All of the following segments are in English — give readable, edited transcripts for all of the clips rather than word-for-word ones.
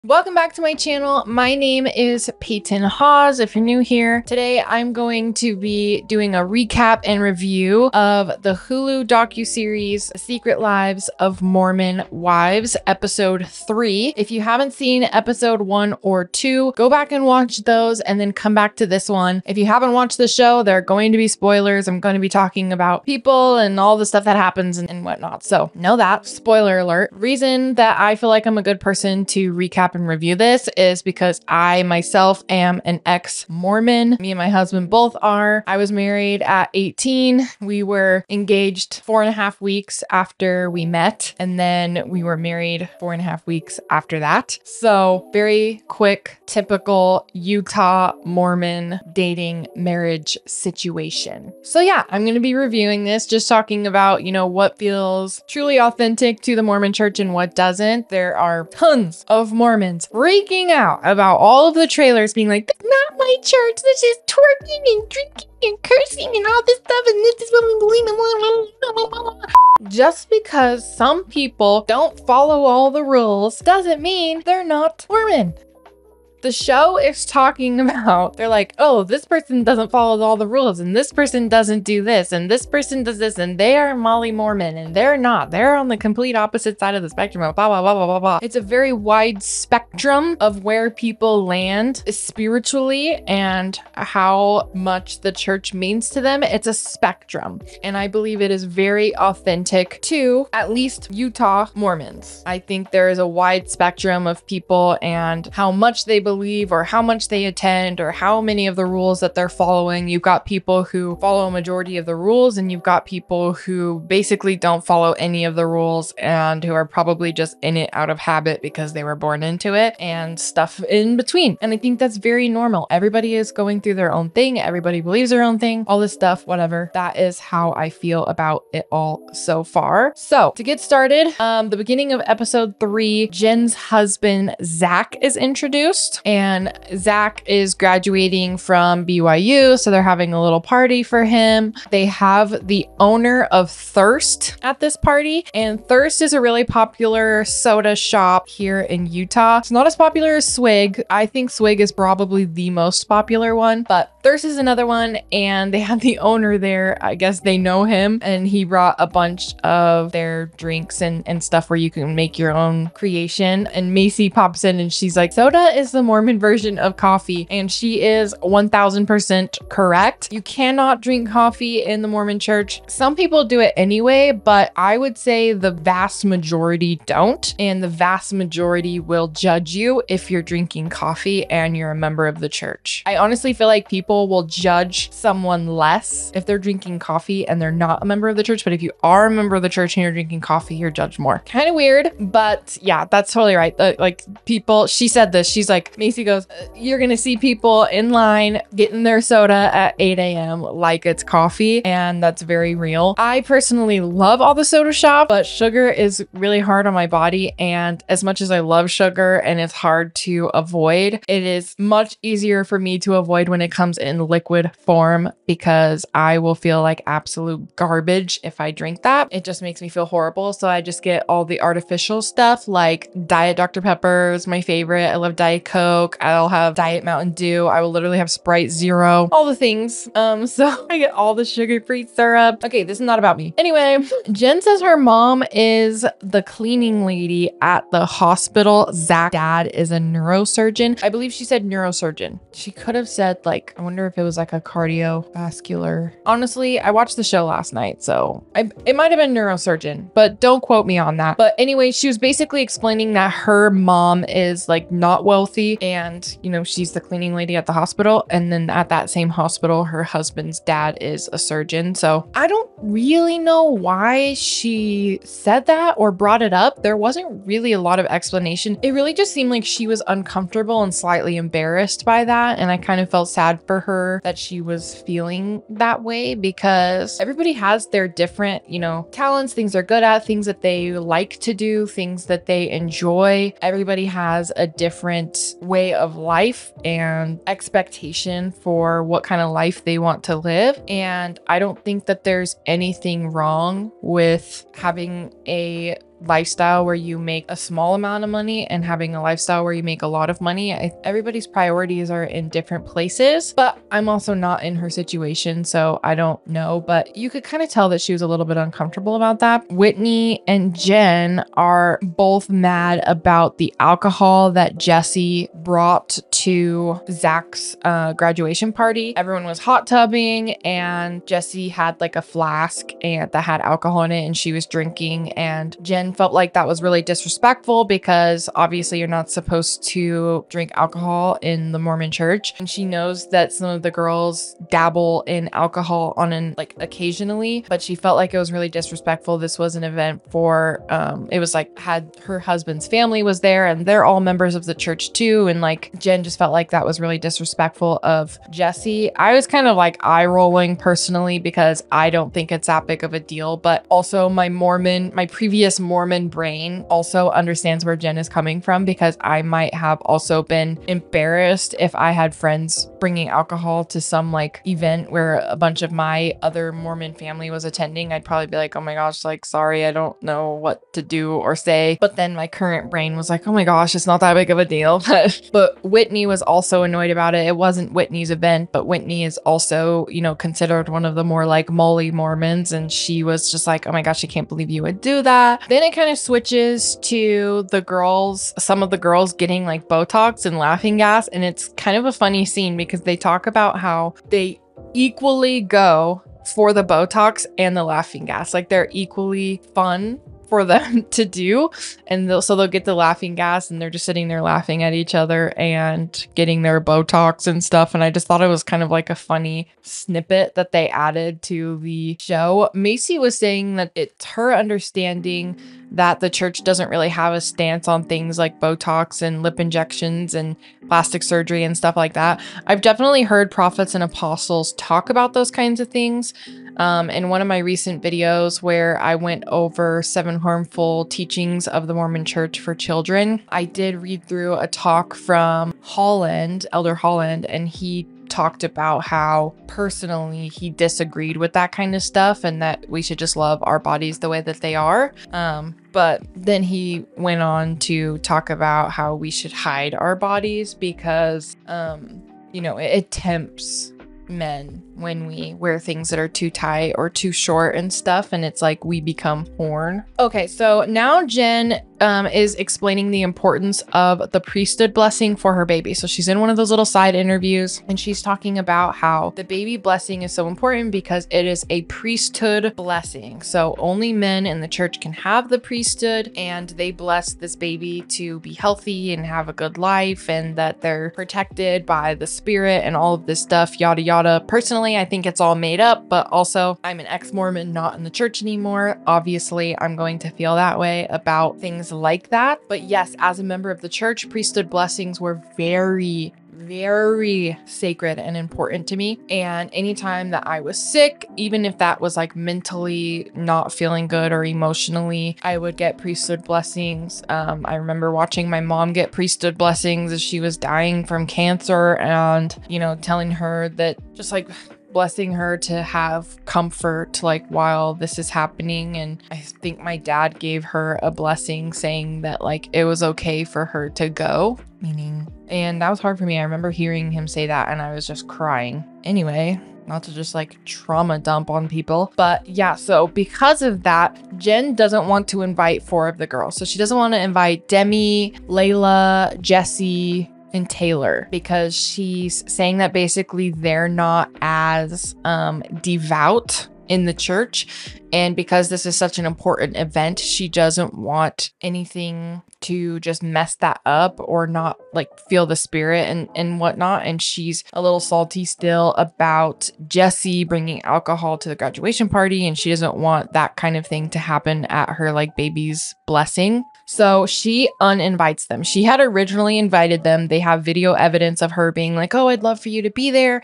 Welcome back to my channel. My name is Peyton Hawes. If you're new here, today I'm going to be doing a recap and review of the Hulu docuseries Secret Lives of Mormon Wives, episode 3. If you haven't seen episode 1 or 2, go back and watch those and then come back to this one. If you haven't watched the show, there are going to be spoilers. I'm going to be talking about people and all the stuff that happens and whatnot. So know that. Spoiler alert. Reason that I feel like I'm a good person to recap and review this is because I myself am an ex-Mormon. Me and my husband both are. I was married at 18. We were engaged 4.5 weeks after we met, and then we were married 4.5 weeks after that. So very quick, typical Utah Mormon dating marriage situation. So yeah, I'm going to be reviewing this, just talking about, what feels truly authentic to the Mormon church and what doesn't. There are tons of Mormons freaking out about all of the trailers being like, "That's not my church. This is twerking and drinking and cursing and all this stuff, and this is what we believe." Just because some people don't follow all the rules doesn't mean they're not Mormon. The show is talking about, they're like, oh, this person doesn't follow all the rules, and this person doesn't do this, and this person does this, and they are Molly Mormon, and they're not. They're on the complete opposite side of the spectrum of blah, blah, blah, blah, blah, blah. It's a very wide spectrum of where people land spiritually and how much the church means to them. It's a spectrum, and I believe it is very authentic to at least Utah Mormons. I think there is a wide spectrum of people and how much they believe or how much they attend or how many of the rules that they're following. You've got people who follow a majority of the rules, and you've got people who basically don't follow any of the rules and who are probably just in it out of habit because they were born into it, and stuff in between. And I think that's very normal. Everybody is going through their own thing. Everybody believes their own thing, all this stuff, whatever. That is how I feel about it all so far. So to get started, the beginning of episode 3, Jen's husband, Zach, is introduced. And Zach is graduating from BYU, so they're having a little party for him. They have the owner of Thirst at this party, and Thirst is a really popular soda shop here in Utah. It's not as popular as Swig. I think Swig is probably the most popular one, but Thirst is another one, and they have the owner there. I guess they know him, and he brought a bunch of their drinks and stuff where you can make your own creation. And Macy pops in and she's like, soda is the Mormon version of coffee, and she is 1000% correct. You cannot drink coffee in the Mormon church. Some people do it anyway, but I would say the vast majority don't, and the vast majority will judge you if you're drinking coffee and you're a member of the church. I honestly feel like people will judge someone less if they're drinking coffee and they're not a member of the church, but if you are a member of the church and you're drinking coffee, you're judged more. Kind of weird, but yeah, that's totally right. Like people, she said this, she's like, Macy goes, you're gonna see people in line getting their soda at 8 a.m. like it's coffee, and that's very real. I personally love all the soda shop, but sugar is really hard on my body, and as much as I love sugar and it's hard to avoid, it is much easier for me to avoid when it comes in liquid form, because I will feel like absolute garbage if I drink that. It just makes me feel horrible, so I just get all the artificial stuff like Diet Dr. Pepper is my favorite. I love Diet Coke. I'll have Diet Mountain Dew. I will literally have Sprite Zero, all the things. So I get all the sugar-free syrup. Okay, this is not about me. Anyway, Jen says her mom is the cleaning lady at the hospital. Zach's dad is a neurosurgeon. I believe she said neurosurgeon. She could have said like, I wonder if it was like a cardiovascular. Honestly, I watched the show last night, so it might have been neurosurgeon, but don't quote me on that. But anyway, she was basically explaining that her mom is like not wealthy, and she's the cleaning lady at the hospital, and then at that same hospital her husband's dad is a surgeon. So I don't really know why she said that or brought it up. There wasn't really a lot of explanation. It really just seemed like she was uncomfortable and slightly embarrassed by that, and I kind of felt sad for her that she was feeling that way, because everybody has their different, talents, things they're good at, things that they like to do, things that they enjoy. Everybody has a different way of life and expectation for what kind of life they want to live. And I don't think that there's anything wrong with having a lifestyle where you make a small amount of money and having a lifestyle where you make a lot of money. Everybody's priorities are in different places, but I'm also not in her situation, so I don't know. But you could kind of tell that she was a little bit uncomfortable about that. Whitney and Jen are both mad about the alcohol that Jesse brought to Zach's graduation party. Everyone was hot tubbing and Jesse had like a flask and that had alcohol in it and she was drinking, and Jen felt like that was really disrespectful because obviously you're not supposed to drink alcohol in the Mormon church, and she knows that some of the girls dabble in alcohol on an like occasionally, but she felt like it was really disrespectful. This was an event for it was like had her husband's family was there and they're all members of the church too, and like Jen just felt like that was really disrespectful of Jesse. I was kind of like eye rolling personally because I don't think it's that big of a deal, but also my previous Mormon brain also understands where Jen is coming from, because I might have also been embarrassed if I had friends bringing alcohol to some like event where a bunch of my other Mormon family was attending. I'd probably be like, oh my gosh, like, sorry, I don't know what to do or say. But then my current brain was like, oh my gosh, it's not that big of a deal. But Whitney was also annoyed about it. It wasn't Whitney's event, but Whitney is also, you know, considered one of the more like molly Mormons. And she was just like, oh my gosh, I can't believe you would do that. Then it kind of switches to the girls, some of the girls getting like Botox and laughing gas. And it's kind of a funny scene because they talk about how they equally go for the Botox and the laughing gas. Like they're equally fun for them to do, and they'll get the laughing gas and they're just sitting there laughing at each other and getting their Botox and stuff. And I just thought it was kind of like a funny snippet that they added to the show. Macy was saying that it's her understanding that the church doesn't really have a stance on things like Botox and lip injections and plastic surgery and stuff like that. I've definitely heard prophets and apostles talk about those kinds of things. In one of my recent videos where I went over 7 harmful teachings of the Mormon Church for children, I did read through a talk from Holland, Elder Holland, and he talked about how personally he disagreed with that kind of stuff and that we should just love our bodies the way that they are. But then he went on to talk about how we should hide our bodies because, you know, it tempts men when we wear things that are too tight or too short and stuff, and it's like we become porn. Okay, so now Jen is explaining the importance of the priesthood blessing for her baby. So she's in one of those little side interviews and she's talking about how the baby blessing is so important because it is a priesthood blessing. So only men in the church can have the priesthood, and they bless this baby to be healthy and have a good life and that they're protected by the spirit and all of this stuff, yada yada. Personally, I think it's all made up, but also I'm an ex-Mormon, not in the church anymore. Obviously, I'm going to feel that way about things like that. But yes, as a member of the church, priesthood blessings were very sacred and important to me. And anytime that I was sick, even if that was like mentally not feeling good or emotionally, I would get priesthood blessings. I remember watching my mom get priesthood blessings as she was dying from cancer, and, you know, telling her that, just like blessing her to have comfort like while this is happening. And I think my dad gave her a blessing saying that like it was okay for her to go, and that was hard for me. I remember hearing him say that and I was just crying. Anyway, not to just like trauma dump on people, but yeah, so because of that, Jen doesn't want to invite 4 of the girls. So she doesn't want to invite Demi, Layla, Jesse, and Taylor, because she's saying that basically they're not as devout in the church, and because this is such an important event, she doesn't want anything to just mess that up or not like feel the spirit and whatnot. And she's a little salty still about Jesse bringing alcohol to the graduation party, and she doesn't want that kind of thing to happen at her like baby's blessing. So she uninvites them. She had originally invited them. They have video evidence of her being like, oh, I'd love for you to be there.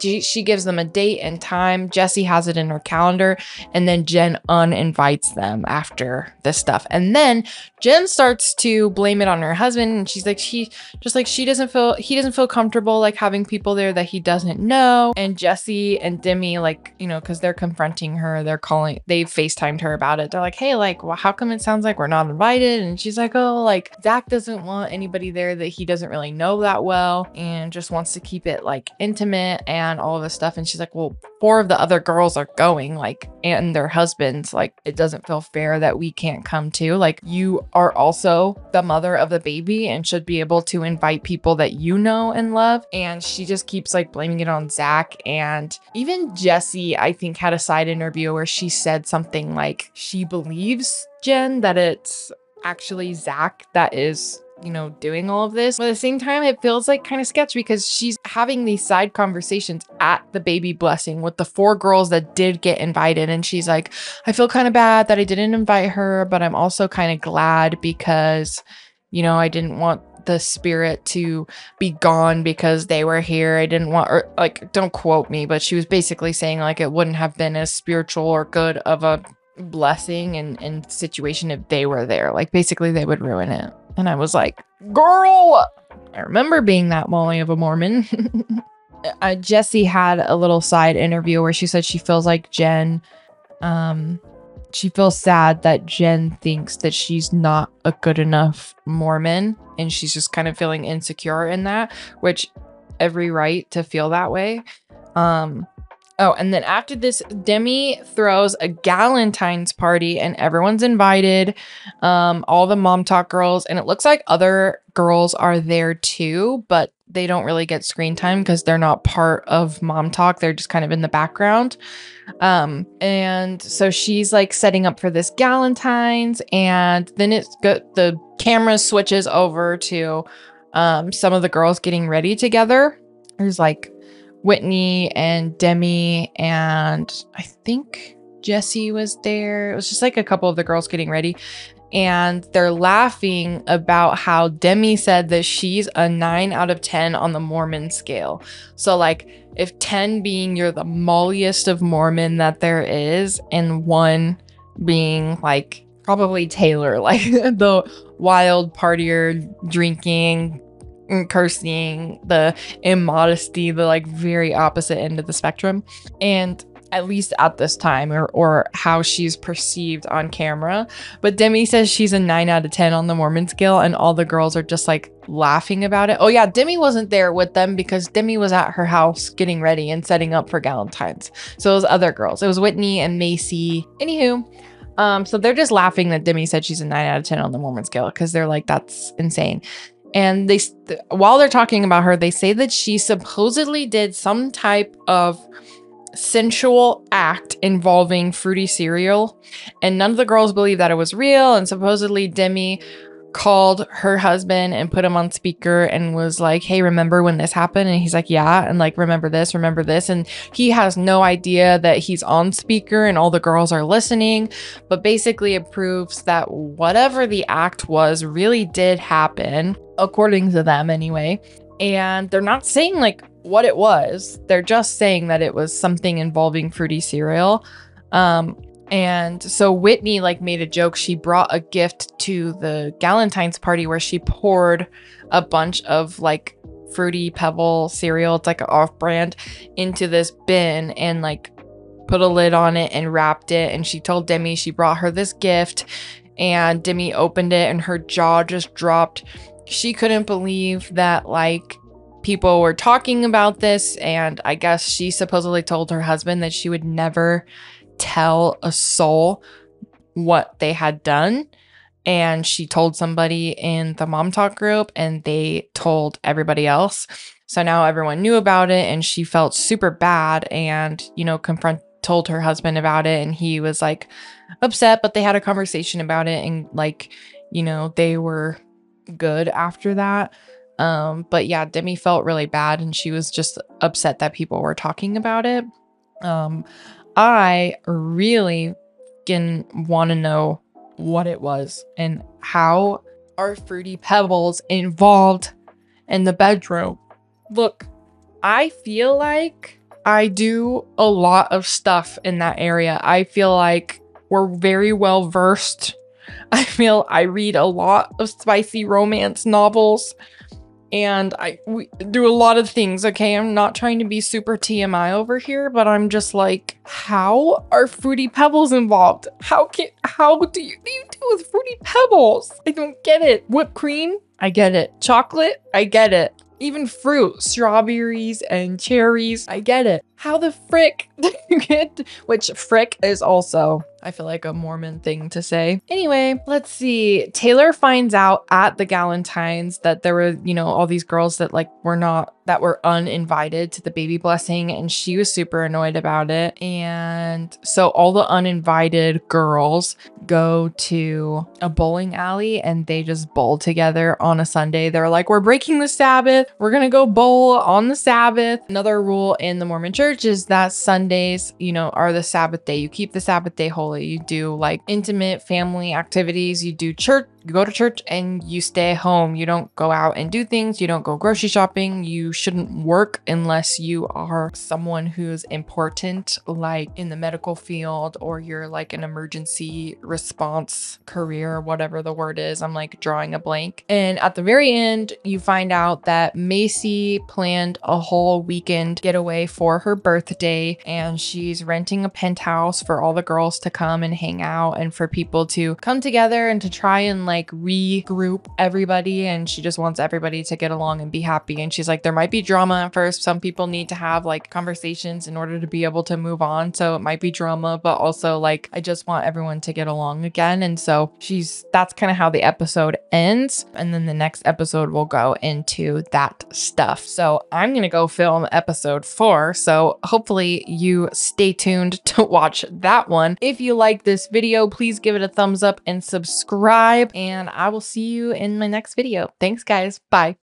She gives them a date and time. Jessie has it in her calendar. And then Jen uninvites them after this stuff. And then Jen starts to blame it on her husband. And she's like, he doesn't feel comfortable like having people there that he doesn't know. And Jessie and Demi, like, you know, because they're confronting her, they FaceTimed her about it. They're like, hey, like, well, how come it sounds like we're not invited? And she's like, oh, like Zach doesn't want anybody there that he doesn't really know that well and just wants to keep it like intimate and all of this stuff. And she's like, well, 4 of the other girls are going, like, and their husbands, like, it doesn't feel fair that we can't come too. Like, you are also the mother of the baby and should be able to invite people that you know and love. And she just keeps like blaming it on Zach. And even Jessie, I think, had a side interview where she said something like she believes Jen that it's actually Zach that is, you know, doing all of this. But at the same time, it feels like kind of sketchy because she's having these side conversations at the baby blessing with the 4 girls that did get invited. And she's like, I feel kind of bad that I didn't invite her, but I'm also kind of glad because, you know, I didn't want the spirit to be gone because they were here. I didn't want, or like, don't quote me, but she was basically saying like it wouldn't have been as spiritual or good of a blessing and situation if they were there. Like, basically they would ruin it. And I was like, girl, I remember being that Molly of a Mormon. Jessie had a little side interview where she said she feels like Jen, she feels sad that Jen thinks that she's not a good enough Mormon. And she's just kind of feeling insecure in that, which every right to feel that way. Oh, and then after this, Demi throws a Galentines party and everyone's invited, all the Mom Talk girls, and it looks like other girls are there too, but they don't really get screen time because they're not part of Mom Talk. They're just kind of in the background. And so she's like setting up for this Galentines, and then the camera switches over to some of the girls getting ready together. There's like Whitney and Demi, and I think Jessie was there. It was just like a couple of the girls getting ready, and they're laughing about how Demi said that she's a 9 out of 10 on the Mormon scale. So like, if 10 being you're the molliest of Mormon that there is, and 1 being like probably Taylor, like the wild partier, drinking, cursing, the immodesty, the like very opposite end of the spectrum. And at least at this time, or how she's perceived on camera. But Demi says she's a 9 out of 10 on the Mormon scale, and all the girls are just like laughing about it. Oh yeah, Demi wasn't there with them because Demi was at her house getting ready and setting up for Galentine's. So it was other girls. It was Whitney and Macy. Anywho, so they're just laughing that Demi said she's a 9 out of 10 on the Mormon scale because they're like, that's insane. And while they're talking about her, they say that she supposedly did some type of sensual act involving fruity cereal, and none of the girls believe that it was real. And supposedly Demi called her husband and put him on speaker and was like, hey, remember when this happened? And he's like, yeah. And like, remember this. And he has no idea that he's on speaker and all the girls are listening. But basically it proves that whatever the act was really did happen, according to them anyway. And they're not saying like what it was. They're just saying that it was something involving fruity cereal. And so Whitney like made a joke. She brought a gift to the Galentines party where she poured a bunch of like fruity Pebble cereal, it's like an off-brand, into this bin and like put a lid on it and wrapped it. And she told Demi she brought her this gift, and Demi opened it and her jaw just dropped. She couldn't believe that like people were talking about this. And I guess she supposedly told her husband that she would never tell a soul what they had done. And she told somebody in the Mom Talk group, and they told everybody else. So now everyone knew about it, and she felt super bad and, you know, told her husband about it, and he was like upset, but they had a conversation about it, and like, you know, they were good after that. But yeah, Demi felt really bad, and she was just upset that people were talking about it. I really want to know what it was and how are Fruity Pebbles involved in the bedroom? Look, I feel like I do a lot of stuff in that area. I feel like we're very well versed. I feel I read a lot of spicy romance novels, and we do a lot of things, okay? I'm not trying to be super TMI over here, but I'm just like, how are Fruity Pebbles involved? How do you deal with Fruity Pebbles? I don't get it. Whipped cream? I get it. Chocolate? I get it. Even fruit, strawberries and cherries, I get it. How the frick do you get, which frick is also, I feel like, a Mormon thing to say. Anyway, let's see. Taylor finds out at the Galentines that there were, you know, all these girls that like that were uninvited to the baby blessing, and she was super annoyed about it. And so all the uninvited girls go to a bowling alley and they just bowl together on a Sunday. They're like, we're breaking the Sabbath. We're gonna go bowl on the Sabbath. Another rule in the Mormon church is that Sundays, you know, are the Sabbath day. You keep the Sabbath day holy. You do like intimate family activities. You do church. You go to church and you stay home. You don't go out and do things. You don't go grocery shopping. You shouldn't work unless you are someone who's important, like in the medical field, or you're like an emergency response career, whatever the word is. I'm like drawing a blank. And at the very end, you find out that Macy planned a whole weekend getaway for her birthday, and she's renting a penthouse for all the girls to come and hang out and for people to come together and to try and like regroup everybody. And she just wants everybody to get along and be happy. And she's like, there might be drama at first. Some people need to have like conversations in order to be able to move on. So it might be drama, but also like, I just want everyone to get along again. And so that's kind of how the episode ends. And then the next episode will go into that stuff. So I'm going to go film episode 4. So hopefully you stay tuned to watch that one. If you like this video, please give it a thumbs up and subscribe. And I will see you in my next video. Thanks, guys. Bye.